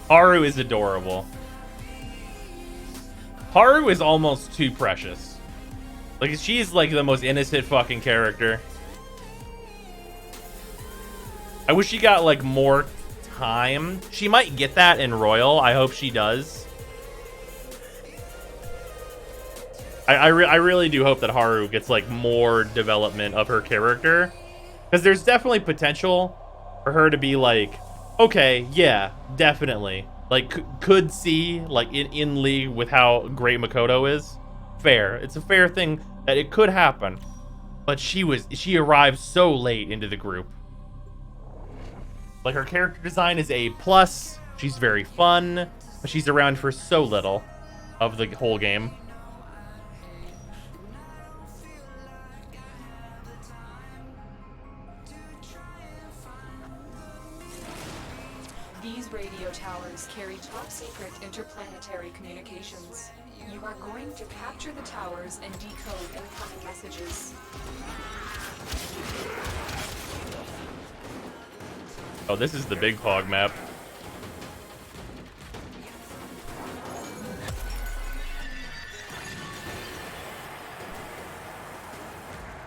Haru is adorable. Haru is almost too precious. Like, she's like the most innocent fucking character. I wish she got like more time. She might get that in Royal. I hope she does. I really do hope that Haru gets like more development of her character, because there's definitely potential for her to be like, okay, yeah, definitely, like could see like in league with how great Makoto is. Fair, it's a fair thing that it could happen, but she arrived so late into the group. Like, her character design is A+. She's very fun, but she's around for so little of the whole game. These radio towers carry top-secret interplanetary communications. You are going to capture the towers and decode incoming messages. Oh, this is the big fog map.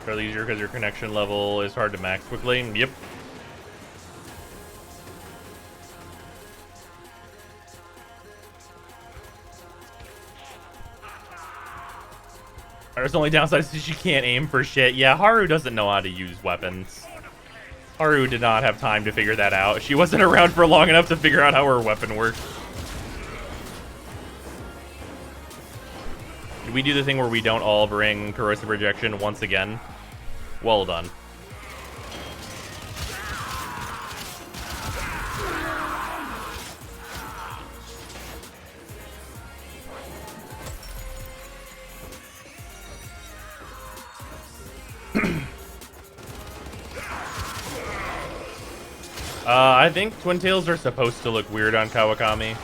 Fairly easier because your connection level is hard to max quickly. Yep. There's only downside is she can't aim for shit. Yeah, Haru doesn't know how to use weapons. Haru did not have time to figure that out. She wasn't around for long enough to figure out how her weapon worked. Did we do the thing where we don't all bring corrosive rejection once again? Well done. I think Twin Tails are supposed to look weird on Kawakami.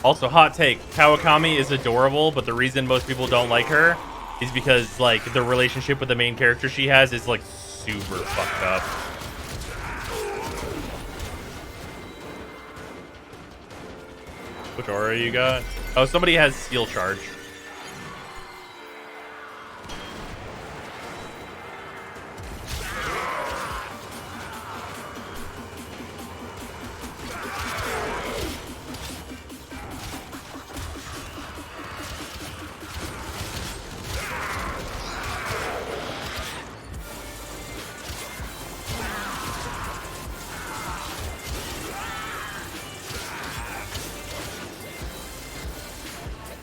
Also, hot take, Kawakami is adorable, but the reason most people don't like her is because, like, the relationship with the main character she has is, like, super fucked up. Which aura you got? Oh, somebody has Steel Charge.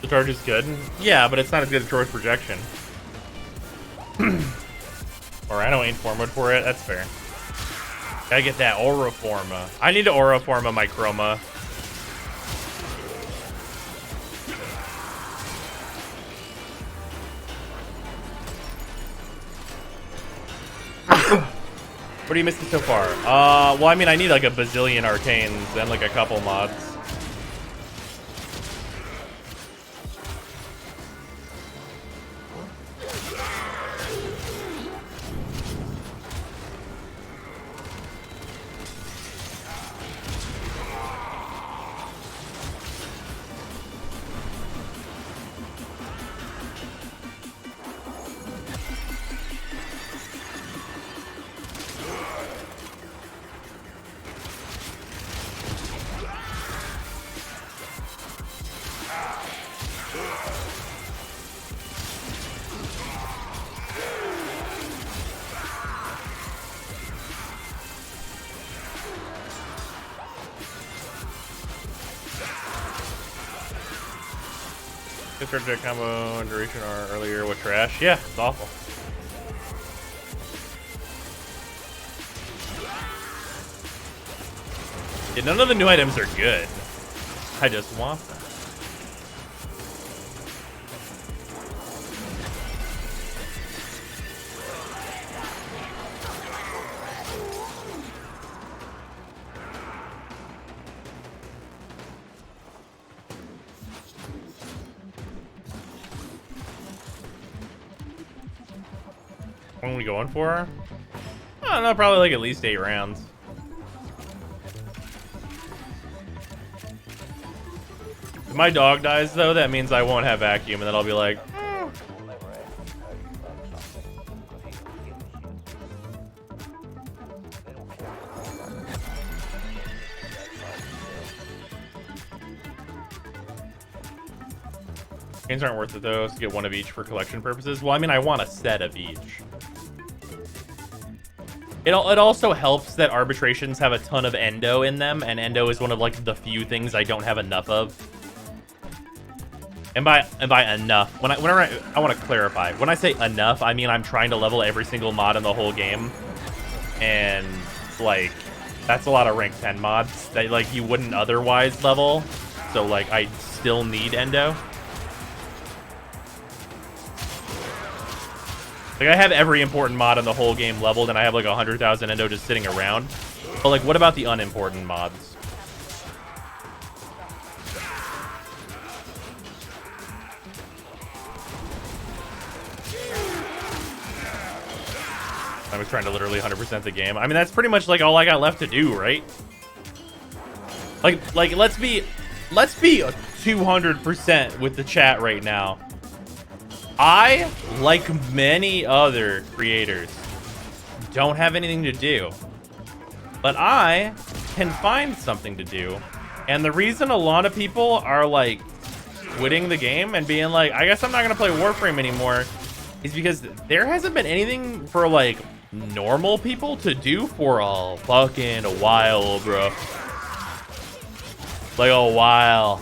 The charge is good. Yeah, but it's not as good as Troy's projection. Or I don't aim forward for it. That's fair. Gotta get that Aura Forma. I need to Aura Forma my Chroma. What are you missing so far? Well, I mean, I need like a bazillion arcanes and like a couple mods. Start that combo and duration are earlier with trash. Yeah, it's awful. Yeah, none of the new items are good. I just want them. What are we going for? I don't know, probably like at least 8 rounds. If my dog dies though, that means I won't have vacuum, and then I'll be like, Games aren't worth it though, so get one of each for collection purposes. Well, I mean, I want a set of each. It also helps that arbitrations have a ton of endo in them, and endo is one of like the few things I don't have enough of. And by enough, whenever I want to clarify, when I say enough, I mean I'm trying to level every single mod in the whole game, and like that's a lot of rank 10 mods that like you wouldn't otherwise level. So like I still need endo. Like, I have every important mod in the whole game leveled, and I have, like, 100,000 endo just sitting around. But, like, what about the unimportant mods? I was trying to literally 100% the game. I mean, that's pretty much, like, all I got left to do, right? Like, let's be 200% with the chat right now. I, like many other creators, don't have anything to do, but I can find something to do. And the reason a lot of people are like quitting the game and being like, I guess I'm not gonna play Warframe anymore, is because there hasn't been anything for like normal people to do for a fucking while, bro. Like a while.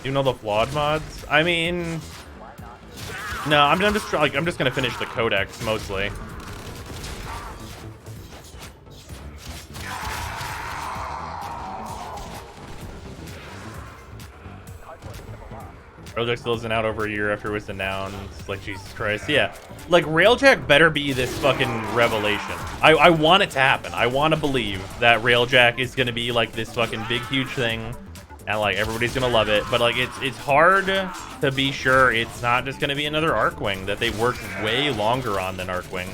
You know the flawed mods? I mean, no, I'm just gonna finish the codex mostly. Railjack still isn't out over a year after it was announced. Like, Jesus Christ. Yeah. Like, Railjack better be this fucking revelation. I want it to happen. I want to believe that Railjack is going to be, like, this fucking big, huge thing. And, like, everybody's going to love it. But, like, it's hard to be sure it's not just going to be another Arcwing that they worked way longer on than Arcwing.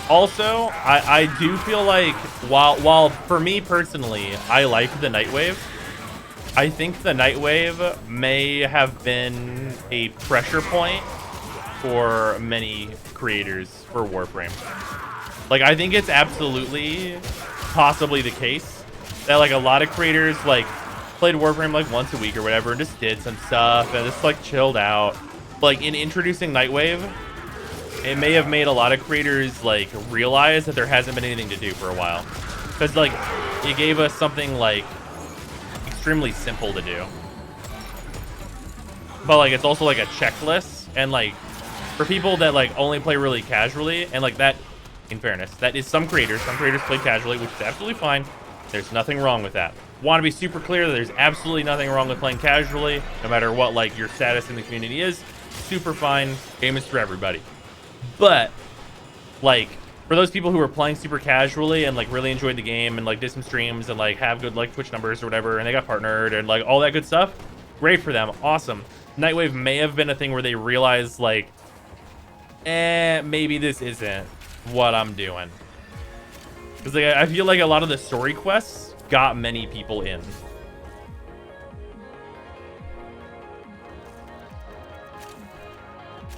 Also, I do feel like while for me personally, I like the Nightwave, I think the Nightwave may have been a pressure point for many creators for Warframe. Like, I think it's absolutely possibly the case that like a lot of creators like played Warframe like once a week or whatever and just did some stuff and just like chilled out. Like in introducing Nightwave, it may have made a lot of creators like realize that there hasn't been anything to do for a while, because like it gave us something like extremely simple to do, but like it's also like a checklist, and like for people that like only play really casually, and like that, in fairness, that is some creators play casually, which is absolutely fine. There's nothing wrong with that. Want to be super clear that there's absolutely nothing wrong with playing casually, no matter what like your status in the community is. Super fine. Game is for everybody. But like for those people who are playing super casually and like really enjoyed the game and like did some streams and like have good like Twitch numbers or whatever, and they got partnered and like all that good stuff, great for them, awesome. Nightwave may have been a thing where they realized like, maybe this isn't what I'm doing, because like, I feel like a lot of the story quests got many people in.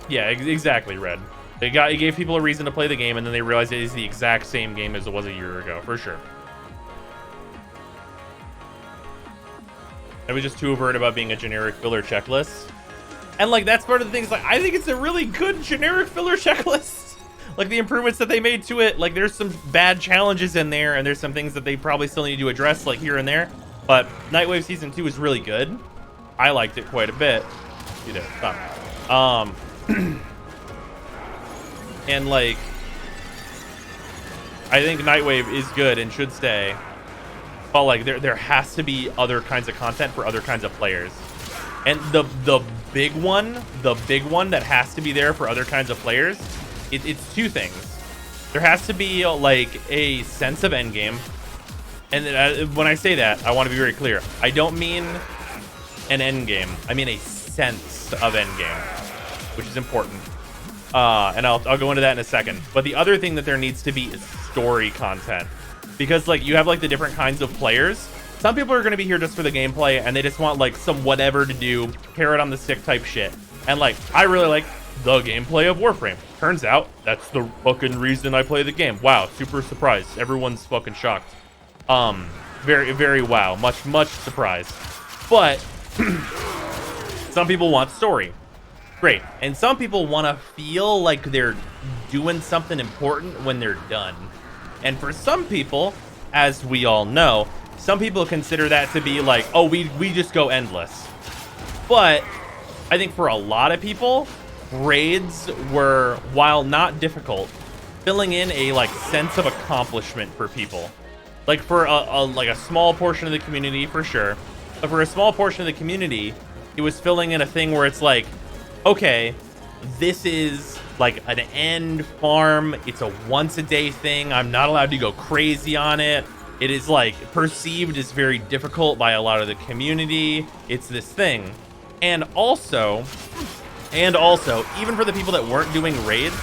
Yeah, exactly, Red. It gave people a reason to play the game, and then they realized it is the exact same game as it was a year ago, for sure. I was just too overt about being a generic filler checklist. And like that's part of the things, like I think it's a really good generic filler checklist. Like the improvements that they made to it, like there's some bad challenges in there, and there's some things that they probably still need to address like here and there. But Nightwave Season 2 is really good. I liked it quite a bit. You did, stop. And like, I think Nightwave is good and should stay, but like there has to be other kinds of content for other kinds of players. And the big one that has to be there for other kinds of players, it's two things. There has to be like a sense of endgame. And when I say that, I want to be very clear. I don't mean an endgame. I mean a sense of endgame, which is important. And I'll go into that in a second. But the other thing that there needs to be is story content. Because like you have like the different kinds of players. Some people are going to be here just for the gameplay and they just want like some whatever to do, carrot on the stick type shit. And like, I really like the gameplay of Warframe. Turns out that's the fucking reason I play the game. Wow, super surprised. Everyone's fucking shocked. Very, very wow. Much surprised. But some people want story. Great. And some people want to feel like they're doing something important when they're done. And for some people, as we all know, some people consider that to be like, oh, we just go endless. But I think for a lot of people, raids were, while not difficult, filling in a like sense of accomplishment for people. Like for a small portion of the community, for sure. But for a small portion of the community, it was filling in a thing where it's like, okay, this is like an end farm. It's a once a day thing. I'm not allowed to go crazy on it. It is like perceived as very difficult by a lot of the community. It's this thing. And also, even for the people that weren't doing raids,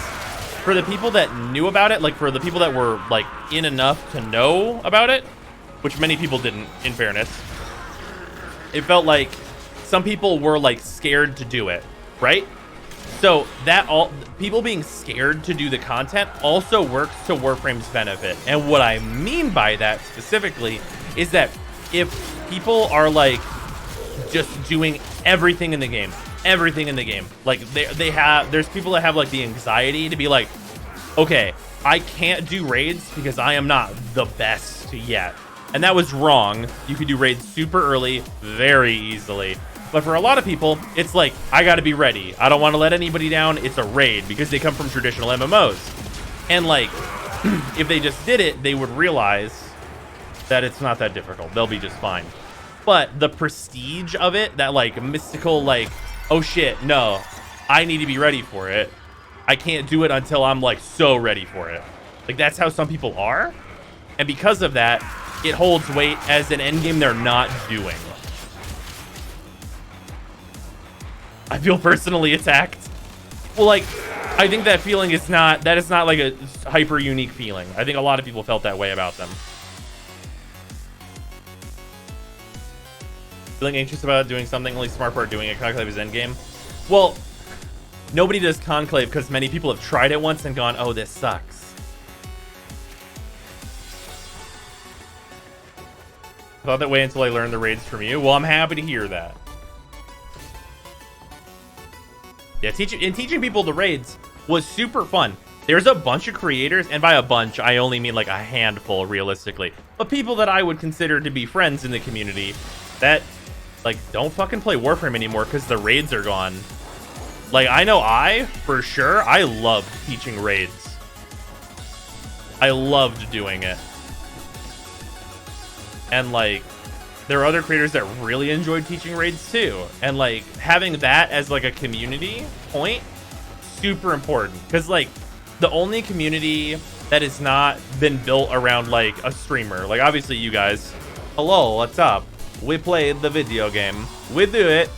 for the people that knew about it, like for the people that were like in enough to know about it, which many people didn't, in fairness, it felt like some people were like scared to do it, right? So that all people being scared to do the content also works to Warframe's benefit. And what I mean by that specifically is that if people are like just doing everything in the game, like there's people that have like the anxiety to be like, okay, I can't do raids because I am not the best yet. And that was wrong. You could do raids super early, very easily. But for a lot of people, it's like, I gotta be ready. I don't want to let anybody down. It's a raid because they come from traditional MMOs. And like, if they just did it, they would realize that it's not that difficult. They'll be just fine. But the prestige of it, that like mystical, like, oh shit, no, I need to be ready for it. I can't do it until I'm like so ready for it. Like that's how some people are. And because of that, it holds weight as an endgame they're not doing. I feel personally attacked. Well, like, I think that feeling is not like a hyper unique feeling. I think a lot of people felt that way about them. Feeling anxious about doing something, only smart part doing it. Conclave is endgame. Well, nobody does Conclave because many people have tried it once and gone, oh, this sucks. I thought that way until I learned the raids from you. Well, I'm happy to hear that. Yeah, teaching people the raids was super fun. There's a bunch of creators, and by a bunch, I only mean like a handful, realistically. But people that I would consider to be friends in the community that, like, don't fucking play Warframe anymore because the raids are gone. Like, I know for sure, I loved teaching raids. I loved doing it. And, like, there are other creators that really enjoyed teaching raids too. And like having that as like a community point, super important. Because like the only community that has not been built around like a streamer, like obviously you guys, hello, what's up? We play the video game. We do it.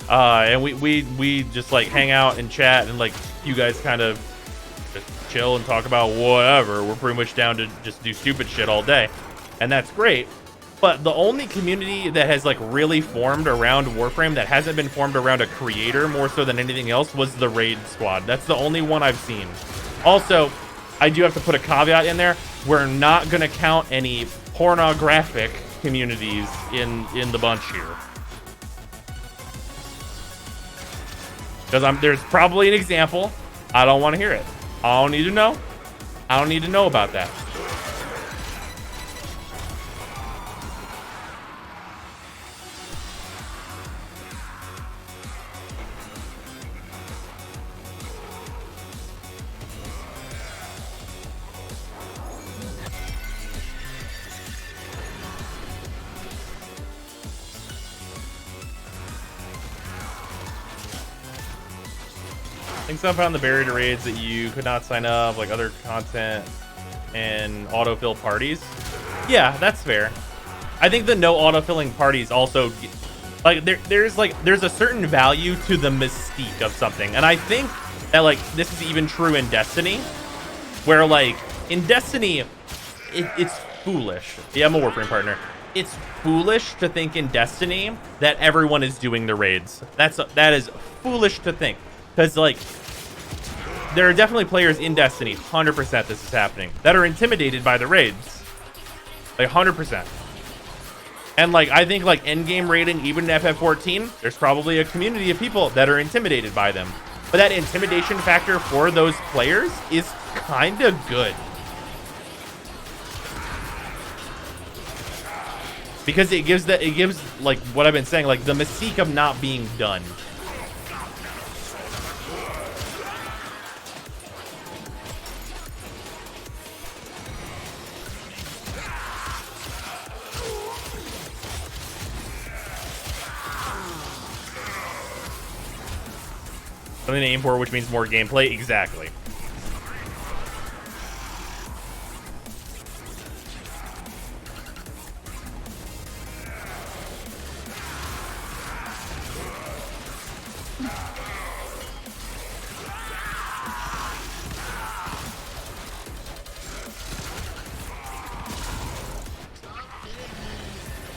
And we just like hang out and chat and like you guys kind of just chill and talk about whatever. We're pretty much down to just do stupid shit all day. And that's great. But the only community that has like really formed around Warframe that hasn't been formed around a creator more so than anything else was the raid squad. That's the only one I've seen. Also, I do have to put a caveat in there. We're not going to count any pornographic communities in the bunch here. Because there's probably an example. I don't want to hear it. I don't need to know. I don't need to know about that. Things I found the buried raids that you could not sign up, like other content and autofill parties. Yeah, that's fair. I think the no autofilling parties also, like, there's a certain value to the mystique of something, and I think that, like, this is even true in Destiny, where, like, in Destiny, it's foolish. Yeah, I'm a Warframe partner. It's foolish to think in Destiny that everyone is doing the raids. That is foolish to think, because, like, there are definitely players in Destiny, 100% this is happening, that are intimidated by the raids, like 100%. And, like, I think, like, endgame raiding, even in FF14, there's probably a community of people that are intimidated by them. But that intimidation factor for those players is kind of good. Because it gives, like, what I've been saying, like, the mystique of not being done. Something to aim for, which means more gameplay. Exactly.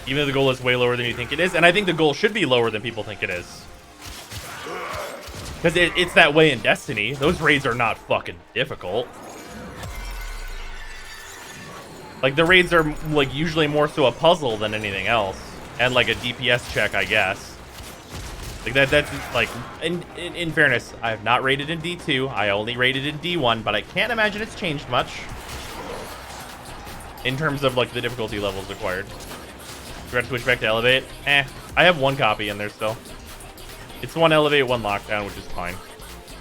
Even though the goal is way lower than you think it is, and I think the goal should be lower than people think it is. Because it's that way in Destiny. Those raids are not fucking difficult. Like, the raids are, like, usually more so a puzzle than anything else. And, like, a DPS check, I guess. Like, that's, like, in fairness, I have not raided in D2. I only raided in D1, but I can't imagine it's changed much. In terms of, like, the difficulty levels required. Do I have to switch back to Elevate? I have one copy in there still. It's one Elevate, one Lockdown, which is fine.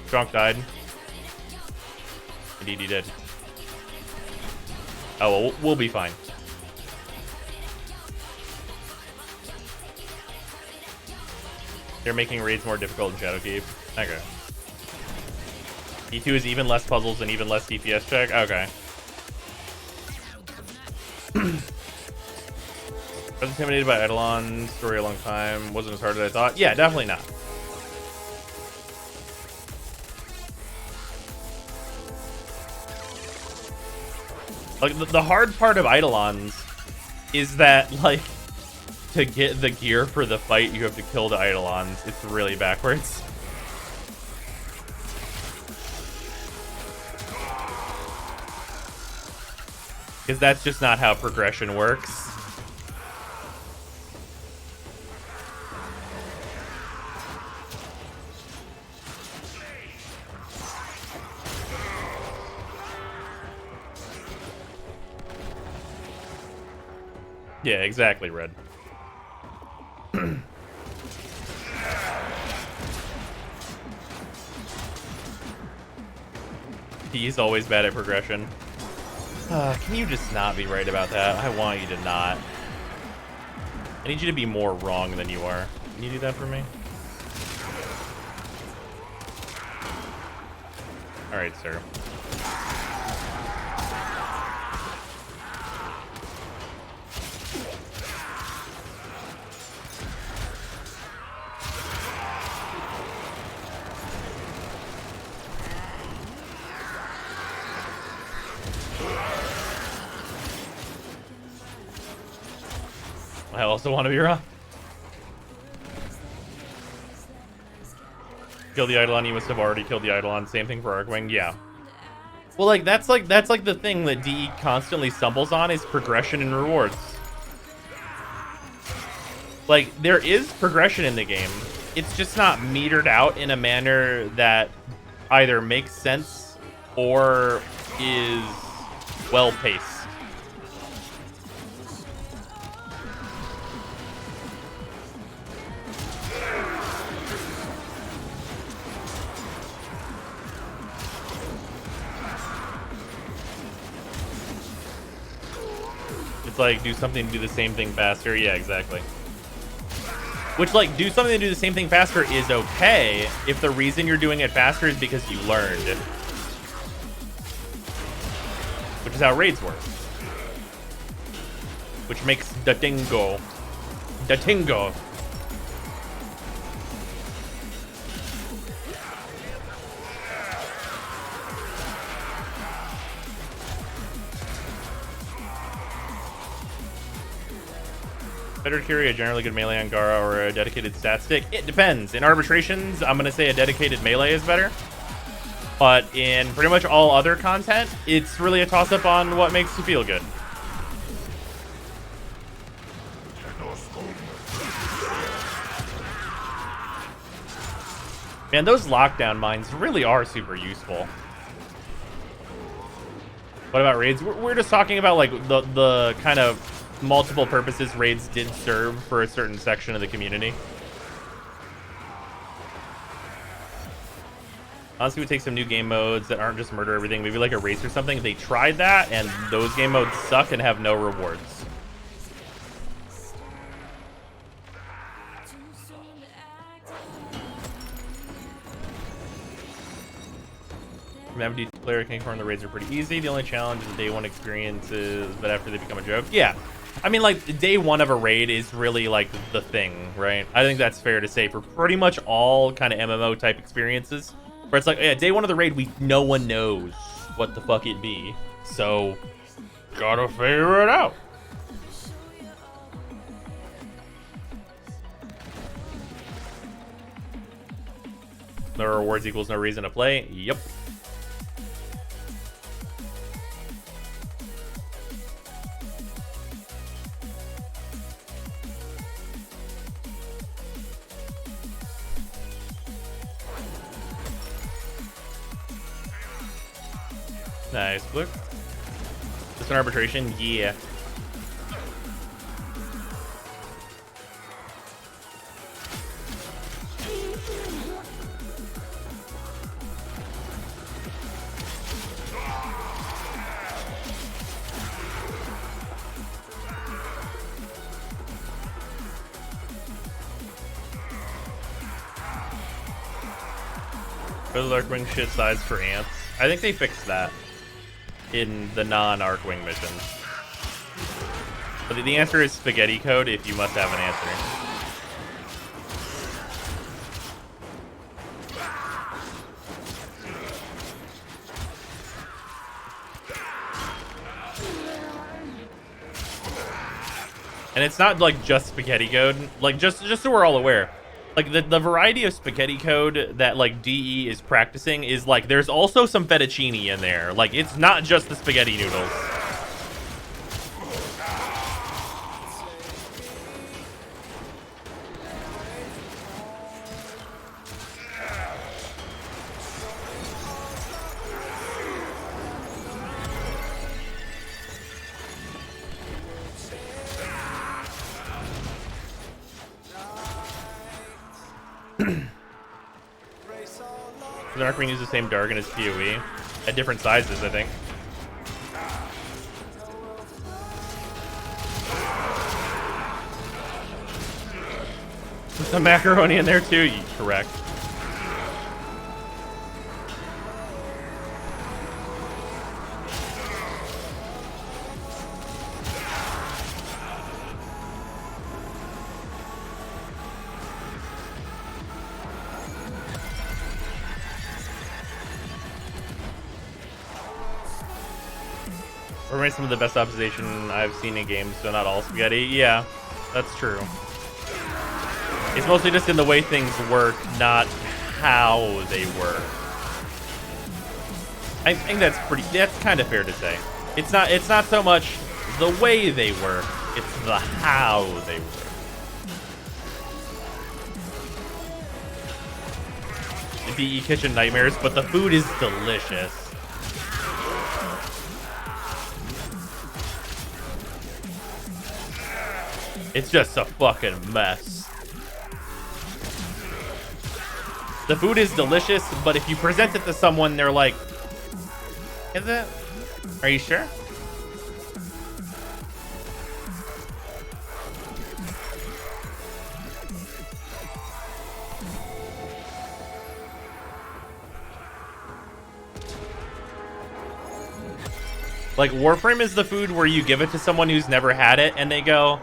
Drunk died. Indeed he did. Oh, well, we'll be fine. They're making raids more difficult in Shadowkeep. Okay. D2 is even less puzzles and even less DPS check? Okay. I was intimidated by Eidolon's story a long time. Wasn't as hard as I thought. Yeah, definitely not. Like, the hard part of Eidolons is that, like, to get the gear for the fight, you have to kill the Eidolons. It's really backwards. Because that's just not how progression works. Yeah, exactly, Red. He's always bad at progression. Can you just not be right about that? I want you to not. I need you to be more wrong than you are. Can you do that for me? Alright, sir. I also want to be wrong. Kill the Eidolon, you must have already killed the Eidolon. Same thing for Arcwing, yeah. Well, like that's like the thing that DE constantly stumbles on is progression and rewards. Like, there is progression in the game. It's just not metered out in a manner that either makes sense or is well paced. It's like, do something to do the same thing faster. Yeah, exactly. Which, like, do something to do the same thing faster is okay if the reason you're doing it faster is because you learned. Which is how raids work. Which makes the tingo. The tingo. Better to carry a generally good melee Angara or a dedicated stat stick? It depends. In arbitrations, I'm going to say a dedicated melee is better. But in pretty much all other content, it's really a toss-up on what makes you feel good. Man, those lockdown mines really are super useful. What about raids? We're just talking about like the kind of multiple purposes raids did serve for a certain section of the community. Honestly, we take some new game modes that aren't just murder everything. Maybe like a race or something. They tried that, and those game modes suck and have no rewards. From MD player can confirm the raids are pretty easy. The only challenge is the day one experiences, but after they become a joke. Yeah. I mean, like, day one of a raid is really, like, the thing, right? I think that's fair to say for pretty much all kind of MMO-type experiences. Where it's like, yeah, day one of the raid, no one knows what the fuck it be. So, gotta figure it out. No rewards equals no reason to play. Yep. Nice, look. This an arbitration? Yeah. Go to Arcwing shit size for ants. I think they fixed that in the non-Arcwing missions. But the answer is spaghetti code if you must have an answer. And it's not like just spaghetti code, like just so we're all aware. Like the variety of spaghetti code that like DE is practicing is like there's also some fettuccine in there. Like it's not just the spaghetti noodles. The Darkwing uses the same Dargon as PoE at different sizes, I think. There's some macaroni in there too. Correct. Some of the best optimization I've seen in games, so not all spaghetti. Yeah, that's true. It's mostly just in the way things work, not how they work. I think that's kind of fair to say. It's not so much the way they work, it's the how they work. The DE kitchen nightmares, but the food is delicious. It's just a fucking mess. The food is delicious, but if you present it to someone, they're like, is it? Are you sure? Like, Warframe is the food where you give it to someone who's never had it, and they go,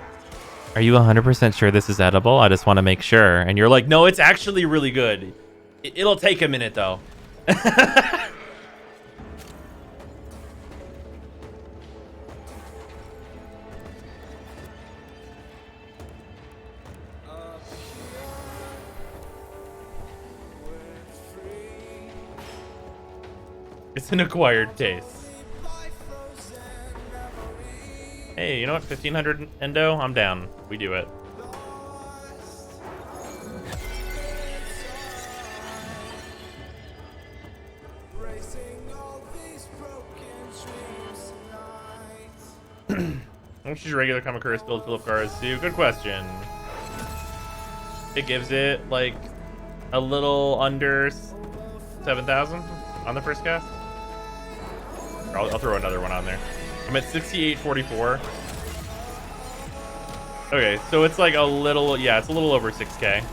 "Are you 100% sure this is edible? I just want to make sure." And you're like, "No, it's actually really good. It'll take a minute, though." It's an acquired taste. Hey, you know what? 1500 endo? I'm down. We do it. How much does your regular Kamakura build Philip Cars do? Good question. It gives it like a little under 7,000 on the first cast. I'll throw another one on there. I'm at 6844. Okay, so it's like a little, yeah, it's a little over 6K.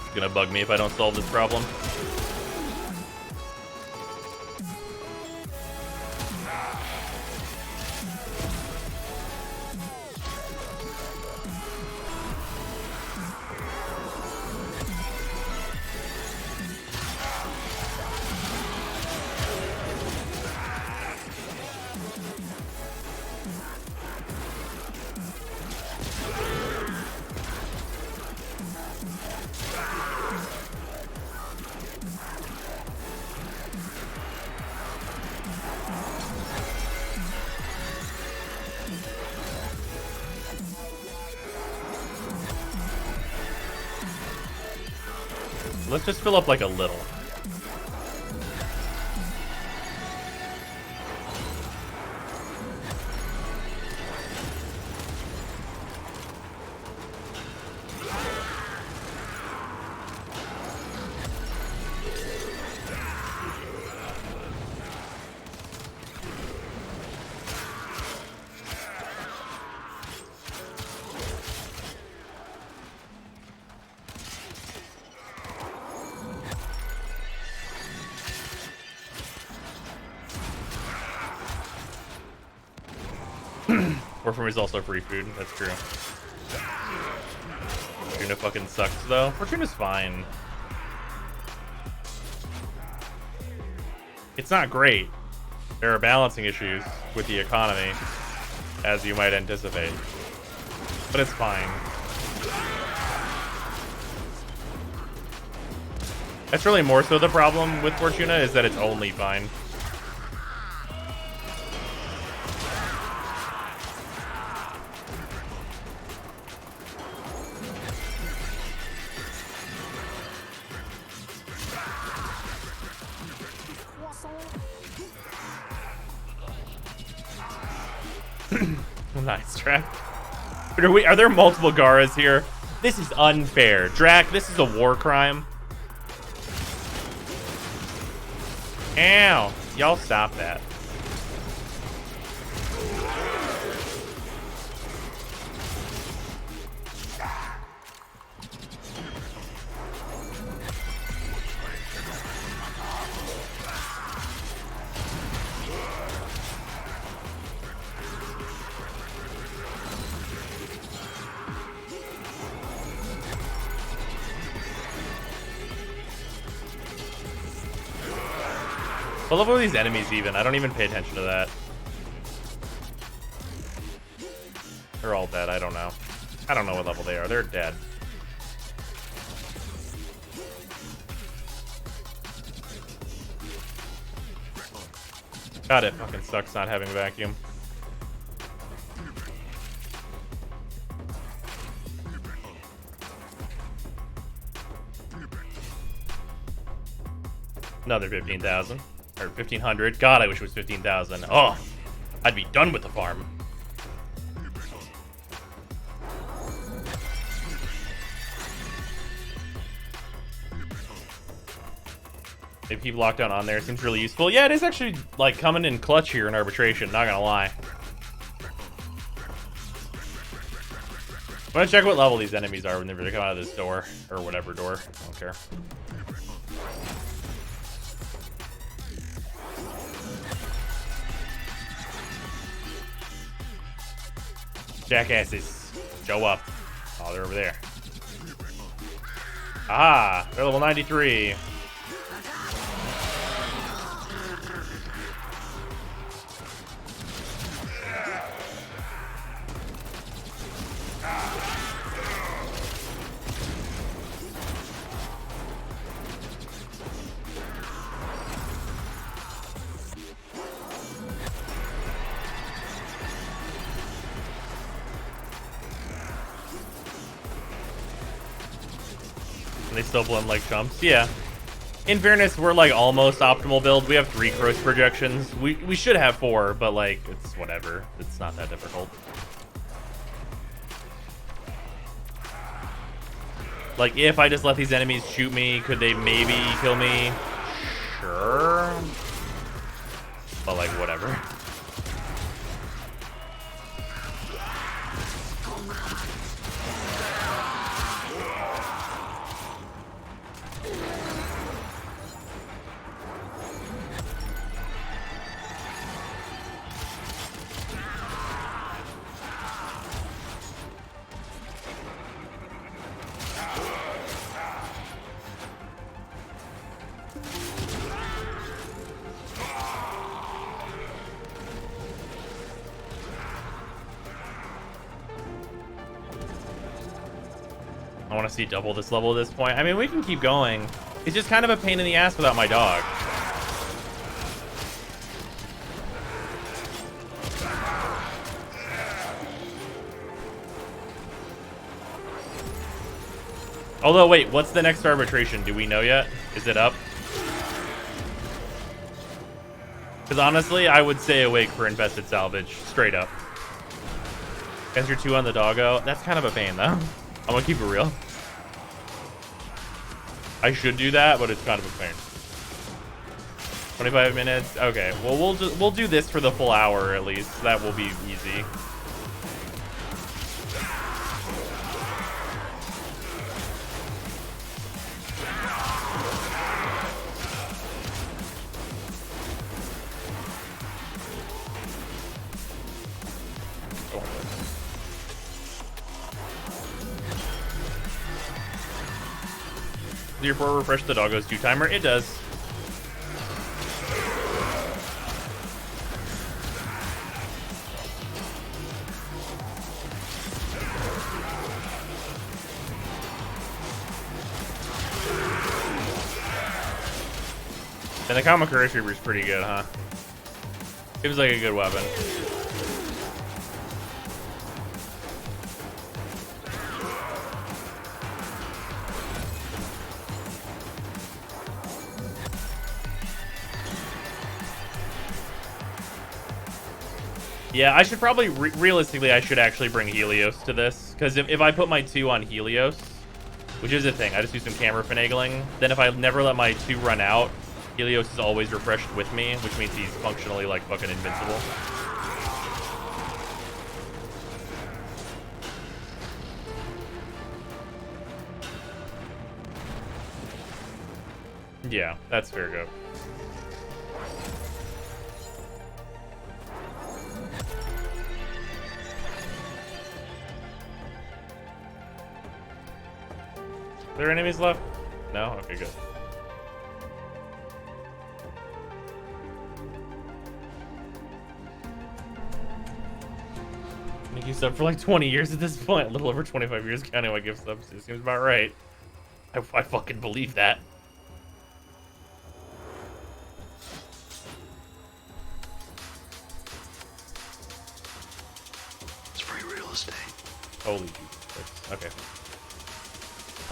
It's gonna bug me if I don't solve this problem. Let's just fill up like a little. Warframe is also free food. That's true. Fortuna fucking sucks, though. Fortuna's fine. It's not great. There are balancing issues with the economy, as you might anticipate. But it's fine. That's really more so the problem with Fortuna, is that it's only fine. Nice, Drac. Are there multiple Garas here? This is unfair. Drac, this is a war crime. Ow. Y'all stop that. What level are these enemies even? I don't even pay attention to that. They're all dead. I don't know. I don't know what level they are. They're dead. God, it fucking sucks not having vacuum. Another 15,000. Or 1,500. God, I wish it was 15,000. Oh, I'd be done with the farm. They keep lockdown on there. It seems really useful. Yeah, it is actually like coming in clutch here in arbitration, not gonna lie. gonna check what level these enemies are whenever they come out of this door. Or whatever door. I don't care. Jackasses. Show up. Oh, they're over there. Ah, they're level 93. And they still blend like chumps. Yeah. In fairness, we're like almost optimal build. We have 3 cross projections. We should have 4, but like it's whatever. It's not that difficult. Like if I just let these enemies shoot me, could they maybe kill me? Sure. But like whatever. I want to see double this level at this point. I mean, we can keep going. It's just kind of a pain in the ass without my dog. Although, wait, what's the next arbitration? Do we know yet? Is it up? Because honestly, I would stay awake for infested salvage. Straight up. Answer 2 on the doggo. That's kind of a pain, though. I'm gonna keep it real. I should do that, but it's kind of a pain. 25 minutes. Okay. Well, we'll do this for the full hour at least. That will be easy. Does your port refresh the doggo's 2 timer? It does. And the Kamakura Retriever is pretty good, huh? Seems like a good weapon. Yeah, I should probably, realistically, I should actually bring Helios to this. Because if I put my 2 on Helios, which is a thing, I just do some camera finagling, then if I never let my 2 run out, Helios is always refreshed with me, which means he's functionally, like, fucking invincible. Yeah, that's fair go. Are there enemies left? No? Okay, good. Thank you sub for like 20 years at this point. A little over 25 years counting my gift subs. It seems about right. I fucking believe that. It's free real estate. Holy Jesus. Okay.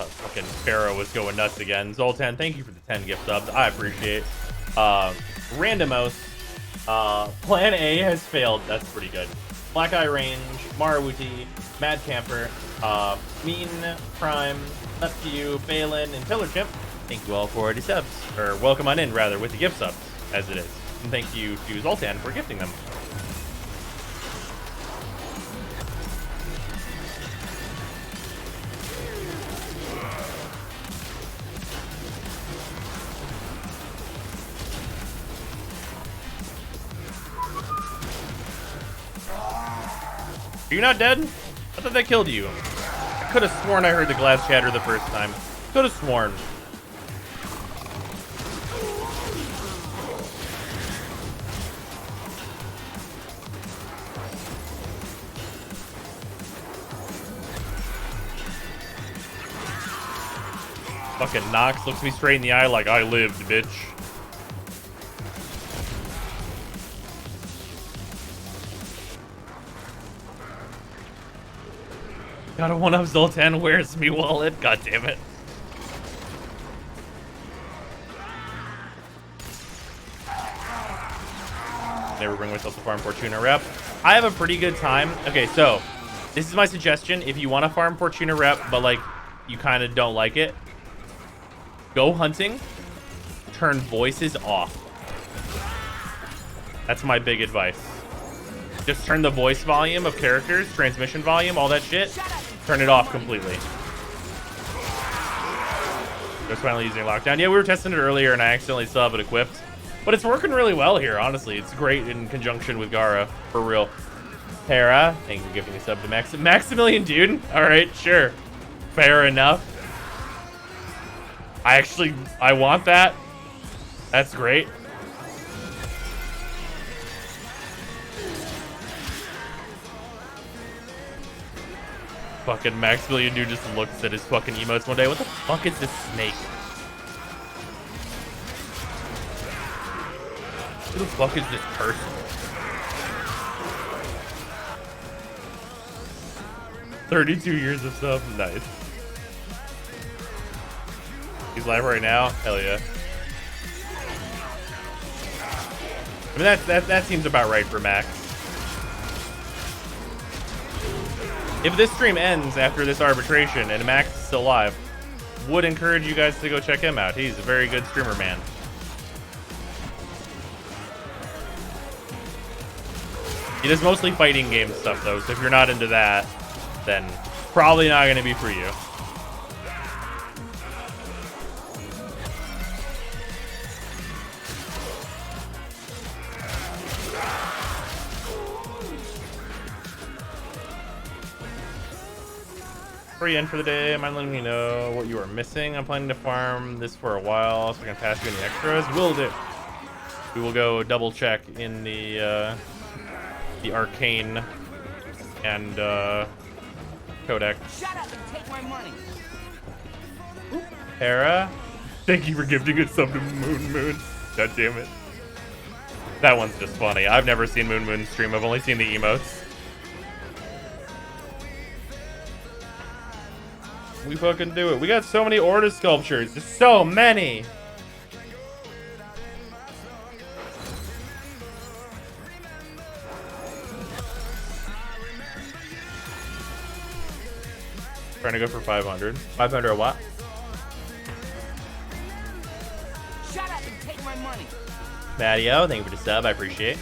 Fucking Pharaoh was going nuts again. Zoltan, thank you for the 10 gift subs. I appreciate. Randomos. Plan A has failed. That's pretty good. Black Eye Range, Marawuti, Mad Camper, Mean Prime, Left to You, Balin, and Pillar Chimp. Thank you all for 80 subs. Or welcome on in, rather, with the gift subs, as it is. And thank you to Zoltan for gifting them. Are you not dead? I thought that killed you. I could have sworn I heard the glass shatter the first time. Could have sworn. Fucking Nox looks me straight in the eye like I lived, bitch. Got a 1-up Zoltan, where's me wallet? God damn it. Never bring myself to farm Fortuna rep. I have a pretty good time. Okay, so this is my suggestion. If you want to farm Fortuna rep, but like you kind of don't like it, go hunting, turn voices off. That's my big advice. Just turn the voice volume of characters, transmission volume, all that shit. Turn it off completely. Just finally using lockdown. Yeah, we were testing it earlier and I accidentally still have it equipped. But it's working really well here, honestly. It's great in conjunction with Gara, for real. Hera, thank you for giving a sub to Maximilian, dude. All right, sure. Fair enough. I want that. That's great. Fucking Maximilian dude just looks at his fucking emotes one day. What the fuck is this snake? Who the fuck is this person? "32 years of stuff." Nice. He's live right now? Hell yeah. I mean, that seems about right for Max. If this stream ends after this arbitration and Max is still live, would encourage you guys to go check him out. He's a very good streamer, man. He does mostly fighting game stuff, though, so if you're not into that, then probably not going to be for you. Before you end for the day, mind letting me know what you are missing? I'm planning to farm this for a while, so I can pass you any extras. Will do. We will go double check in the arcane and codex. Shut up and take my money. Hera, thank you for gifting a sub to Moon. God damn it. That one's just funny. I've never seen Moon stream. I've only seen the emotes. We fucking do it. We got so many order sculptures. There's so many. Trying to go for 500. 500 what? Shut up and take my money. Mattio, thank you for the sub. I appreciate it.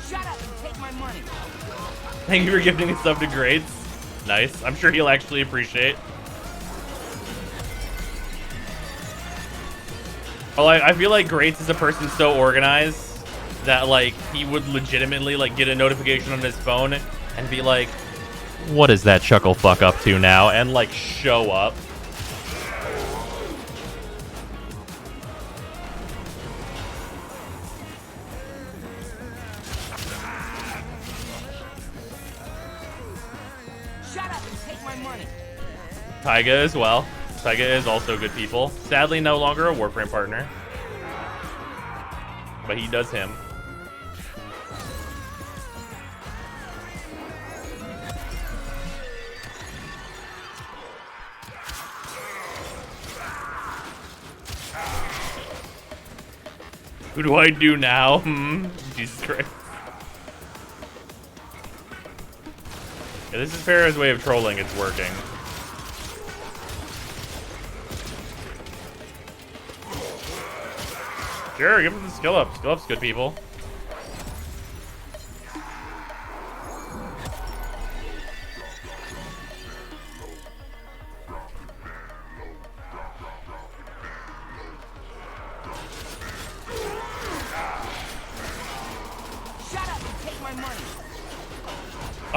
Shut up and take my money. Thank you for gifting a sub to Grades. Nice. I'm sure he'll actually appreciate. Well, I feel like Grades is a person so organized that like he would legitimately like get a notification on his phone and be like, "What is that chuckle fuck up to now?" and like show up. Shut up and take my money. Taiga as well. Taiga is also good people. Sadly, no longer a Warframe partner, but he does him. Who do I do now? Jesus Christ. Yeah, this is Farrah's way of trolling. It's working. Sure, give him the skill up. Skill up's good, people.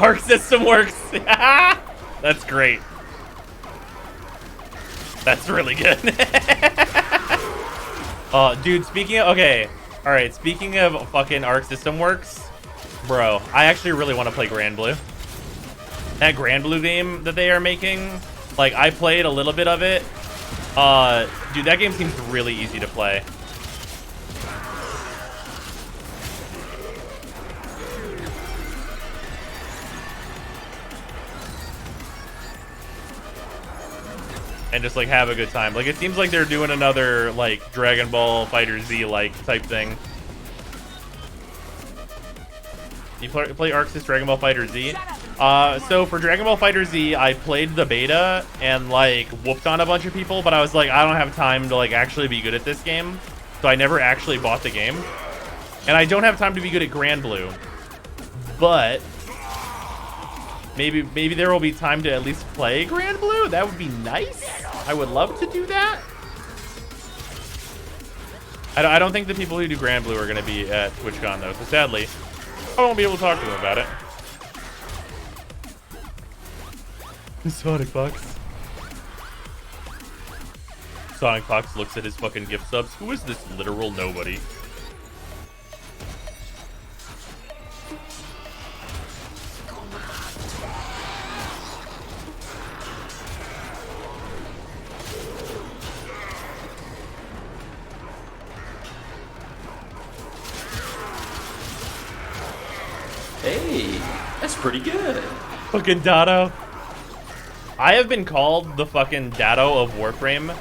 Arc system works. That's great. That's really good. Dude, speaking of, okay. All right, speaking of fucking Arc system works, bro, I actually really want to play Grand Blue. That Grand Blue game that they are making, like, I played a little bit of it. Dude, that game seems really easy to play. And just like have a good time. Like, it seems like they're doing another like Dragon Ball Fighter Z like type thing. You play Arc Sys Dragon Ball Fighter Z? So for Dragon Ball Fighter Z, I played the beta and like whooped on a bunch of people, but I was like, I don't have time to like actually be good at this game, so I never actually bought the game. And I don't have time to be good at Grand Blue, but maybe there will be time to at least play Grand Blue. That would be nice. I would love to do that. I don't think the people who do Grand Blue are going to be at TwitchCon though, so sadly, I won't be able to talk to them about it. Sonic Fox. Sonic Fox looks at his fucking gift subs. Who is this literal nobody? Hey, that's pretty good. Fucking Dado. I have been called the fucking Dado of Warframe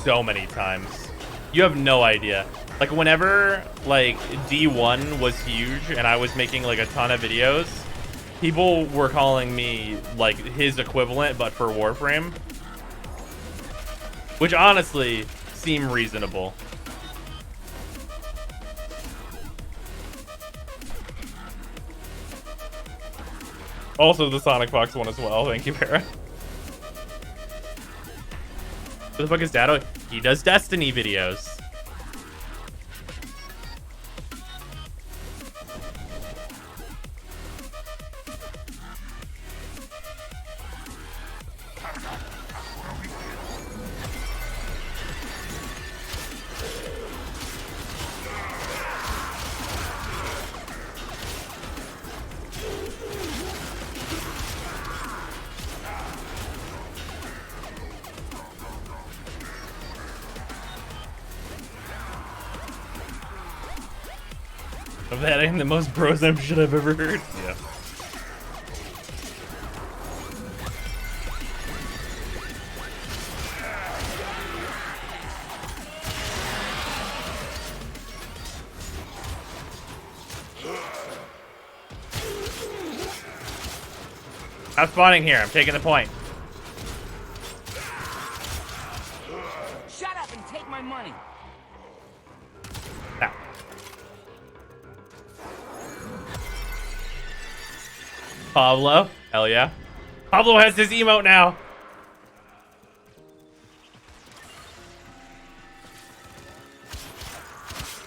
so many times. You have no idea. Like, whenever, like, D1 was huge and I was making, like, a ton of videos, people were calling me, like, his equivalent, but for Warframe. Which, honestly, seem reasonable. Also, the Sonic Fox one as well. Thank you, Para. Who the fuck is Dado? He does Destiny videos. Of that, I am the most Brozime shit I've ever heard. Yeah. I'm spawning here. I'm taking the point. Shut up and take my money. Now. Pablo. Hell yeah. Pablo has his emote now.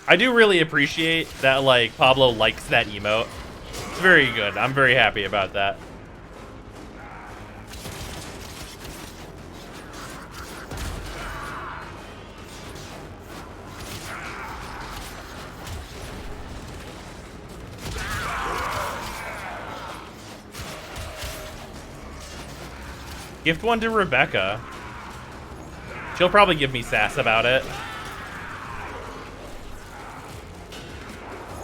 I do really appreciate that, like, Pablo likes that emote. It's very good. I'm very happy about that. Gift one to Rebecca. She'll probably give me sass about it.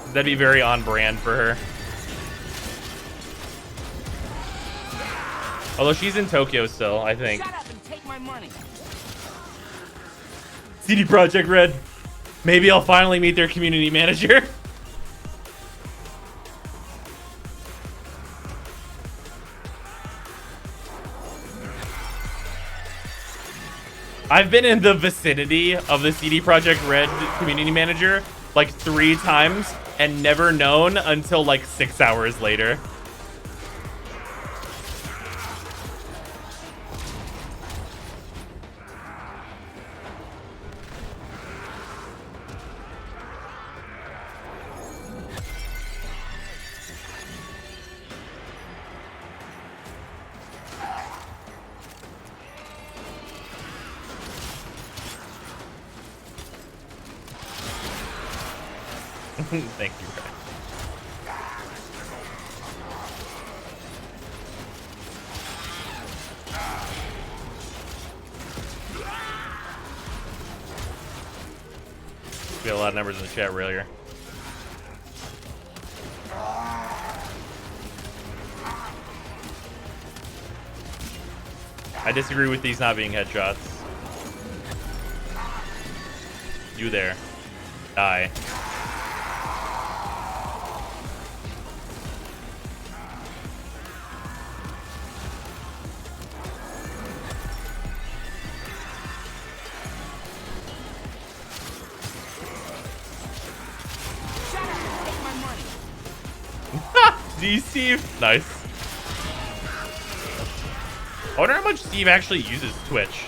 That'd be very on brand for her. Although she's in Tokyo still, I think. Shut up and take my money. CD Projekt Red. Maybe I'll finally meet their community manager. I've been in the vicinity of the CD Projekt Red community manager like 3 times and never known until like 6 hours later. Thank you, Ray. We had a lot of numbers in the chat earlier. I disagree with these not being headshots. You there. Die. Shut up and take my money. D Steve? Nice. I wonder how much Steve actually uses Twitch.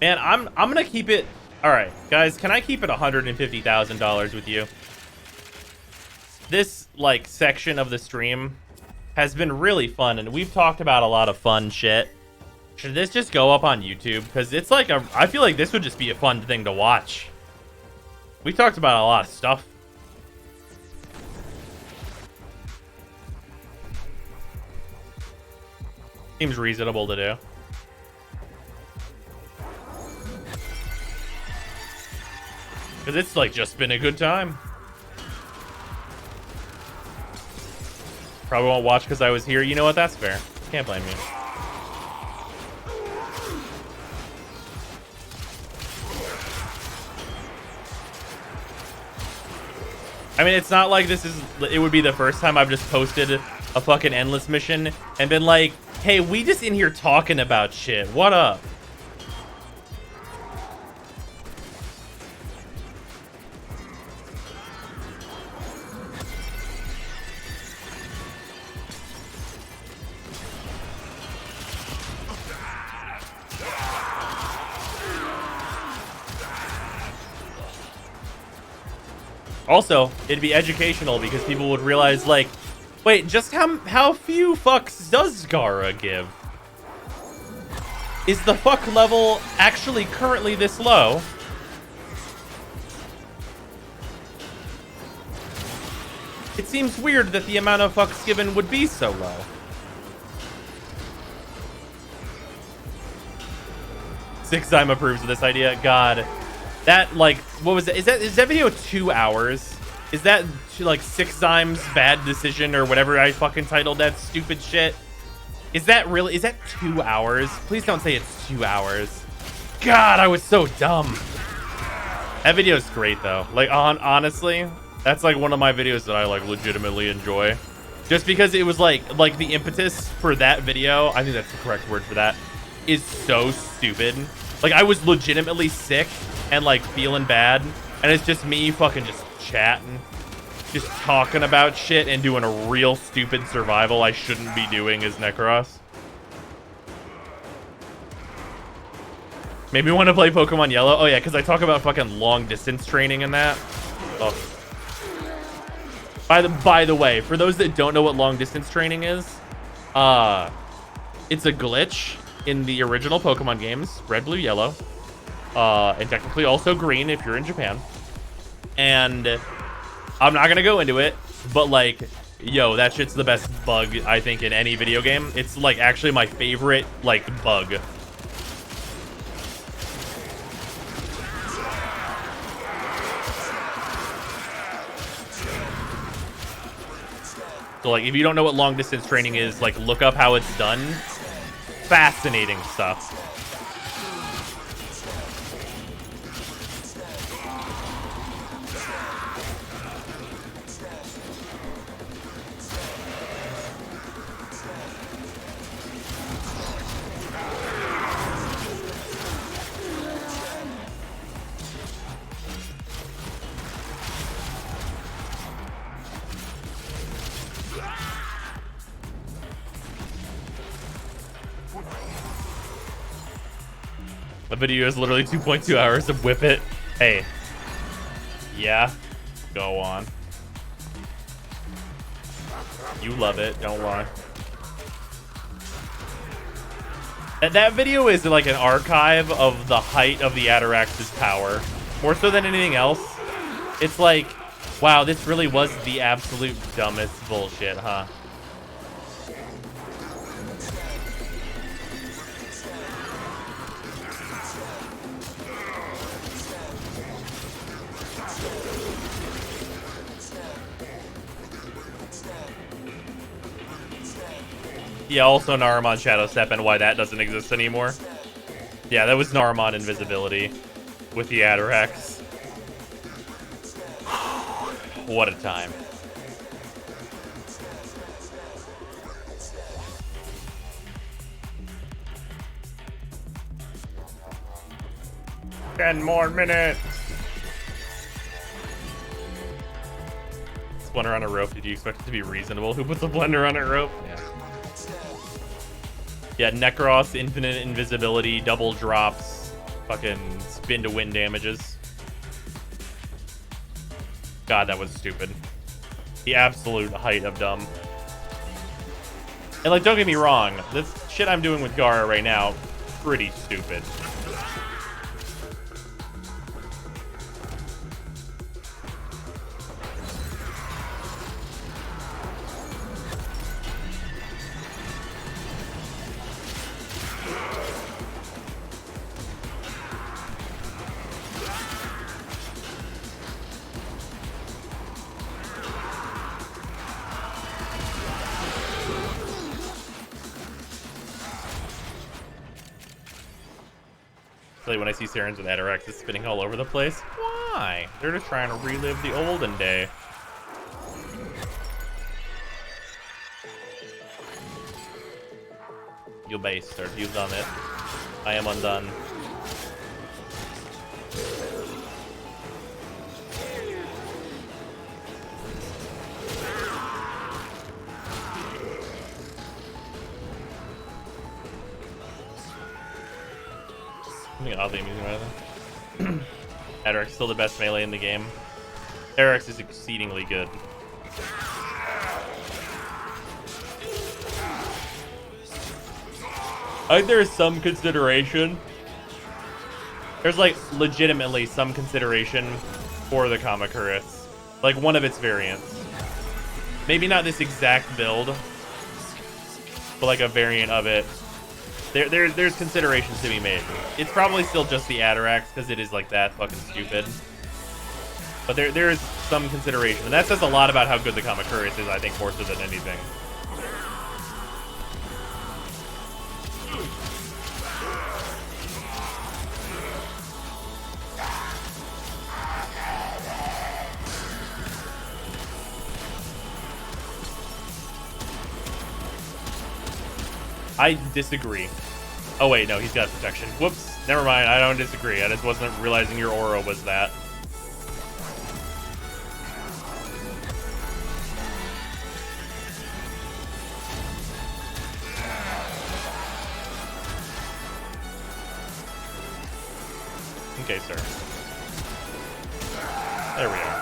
Man, I'm gonna keep it. All right, guys, can I keep it $150,000 with you? This like section of the stream has been really fun, and we've talked about a lot of fun shit. Should this just go up on YouTube? Because it's like I feel like this would just be a fun thing to watch. We talked about a lot of stuff. Seems reasonable to do. Because it's like just been a good time. Probably won't watch because I was here. You know what? That's fair. Can't blame me. I mean, it's not like it would be the first time I've just posted a fucking endless mission and been like, hey, we just in here talking about shit. What up? Also, it'd be educational because people would realize, like, wait, just how few fucks does Gara give? Is the fuck level actually currently this low? It seems weird that the amount of fucks given would be so low. Sixtime approves of this idea. God. That, like, what was it? Is that video 2 hours? Is that, like, Sixtime's bad decision or whatever I fucking titled that stupid shit? Is that 2 hours? Please don't say it's 2 hours. God, I was so dumb. That video's great, though. Like, honestly, that's, like, one of my videos that I, like, legitimately enjoy. Just because it was, like the impetus for that video, I think that's the correct word for that, is so stupid. Like, I was legitimately sick and like feeling bad, and it's just me fucking just chatting, just talking about shit and doing a real stupid survival I shouldn't be doing as Necros. Maybe want to play Pokemon Yellow? Oh yeah, because I talk about fucking long distance training and that. Oh. By the way, for those that don't know what long distance training is, it's a glitch in the original Pokemon games, Red, Blue, Yellow. And technically also green if you're in Japan. And I'm not gonna go into it, but like, yo, that shit's the best bug I think in any video game. It's like actually my favorite like bug. So like, if you don't know what long distance training is, like look up how it's done. Fascinating stuff. The video is literally 2.2 hours of Whip It. Hey. Yeah. Go on. You love it, don't lie. That video is like an archive of the height of the Atarax's power. More so than anything else. It's like, wow, this really was the absolute dumbest bullshit, huh? Yeah, also Naramon Shadow Step and why that doesn't exist anymore. Yeah, that was Naramon Invisibility with the Atarax. What a time. Ten more minutes. Blender on a rope. Did you expect it to be reasonable? Who put the blender on a rope? Yeah. Yeah, Necros, infinite invisibility, double drops, fucking spin to win damages. God, that was stupid. The absolute height of dumb. And like, don't get me wrong, this shit I'm doing with Gara right now, pretty stupid. When I see Sarens with Atarax is spinning all over the place. Why? They're just trying to relive the olden day. You bastard, you've done it. I am undone. Something oddly amusing about it. Atarax is still the best melee in the game. Atarax is exceedingly good. I think there is some consideration. There's like legitimately some consideration for the Kamakuris. Like one of its variants. Maybe not this exact build, but like a variant of it. There's considerations to be made. It's probably still just the Atarax because it is like that fucking stupid. But there is some consideration, and that says a lot about how good the Kamakuris is, I think, more so than anything. I disagree. Oh wait, no, he's got protection. Whoops, never mind, I don't disagree. I just wasn't realizing your aura was that. Okay, sir. There we are.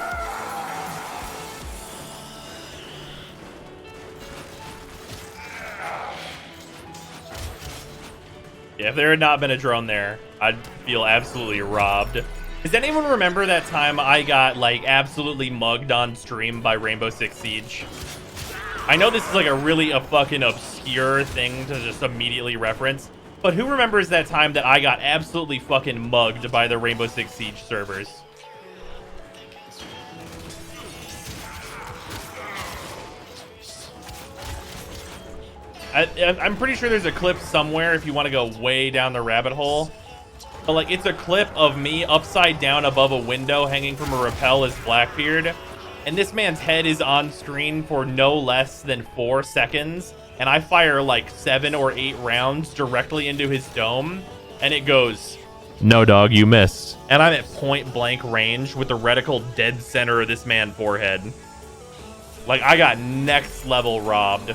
Yeah, if there had not been a drone there, I'd feel absolutely robbed. Does anyone remember that time I got, like, absolutely mugged on stream by Rainbow Six Siege? I know this is, like, a fucking obscure thing to just immediately reference, but who remembers that time that I got absolutely fucking mugged by the Rainbow Six Siege servers? I'm pretty sure there's a clip somewhere if you want to go way down the rabbit hole. But, like, it's a clip of me upside down above a window hanging from a rappel as Blackbeard. And this man's head is on screen for no less than 4 seconds. And I fire, like, 7 or 8 rounds directly into his dome. And it goes, "No, dog, you missed." And I'm at point blank range with the reticle dead center of this man's forehead. Like, I got next level robbed.